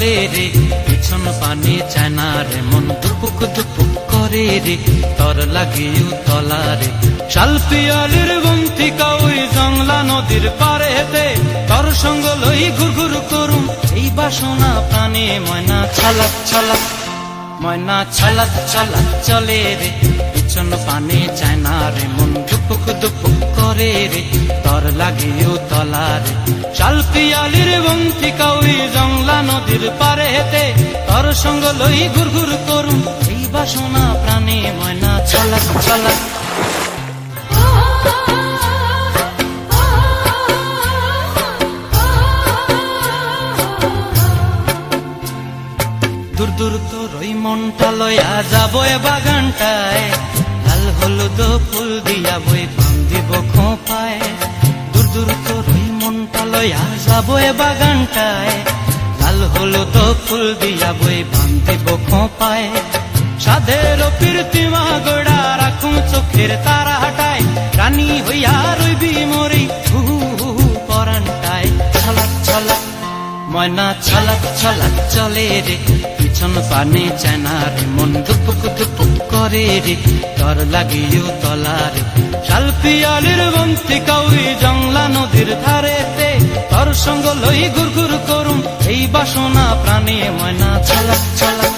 চলে রে, পিছন পানে চায় না রে, মন দুপুক দুপুক করে রে, তর লাগিও তলা রে। শালপিয়ালির বন্তিকা ওই জংলা নদীর পারে হেতে, তর সঙ্গ লই ঘুর ঘুর করুম এই বাসনা প্রাণে। ময়না ছলাক ছলাক, ময়না ছলাক ছলাক চলে রে, পিছন পানে চায় না রে, মন দুপুক দুপুক করে রে, তর লাগিও তলা রে। শালপিয়ালির বন্তিকা ওই জংলা নদীর পারে হেতে, তর সঙ্গ লই ঘুর ঘুর করুম এই বাসনা প্রাণে। ময়না ছলাক ছলাক। দূর দূর তোর ওই মনটা লয়া যাবো এ বাগানটায়, লাল হলুদ ফুল দিয়া বই বান্ধিব খোঁপায়। দূর দূর তোর ওই মনটা লয়া যাবো এ বাগানটায়, লাল হলুদ ফুল দিয়া বই বান্ধিব খোঁপায়। সাধের প্রীতিমা গোড়া রাখুম চোখের তারা হাটায়, রানী হইয়া রইবি মরি হু হু পরানটায়। ছলাক ছলাক, ময়না ছলাক ছলাক চলে রে, পিছন পানে চায় না রে, মন দুপুক দুপুক করে রে, তর লাগিও তলা রে। শালপিয়ালির বন্তিকা ওই জংলা নদীর ধারেতে, তর সঙ্গ লই ঘুর ঘুর করুম এই বাসনা প্রাণে। ময়না ছলাক ছলাক।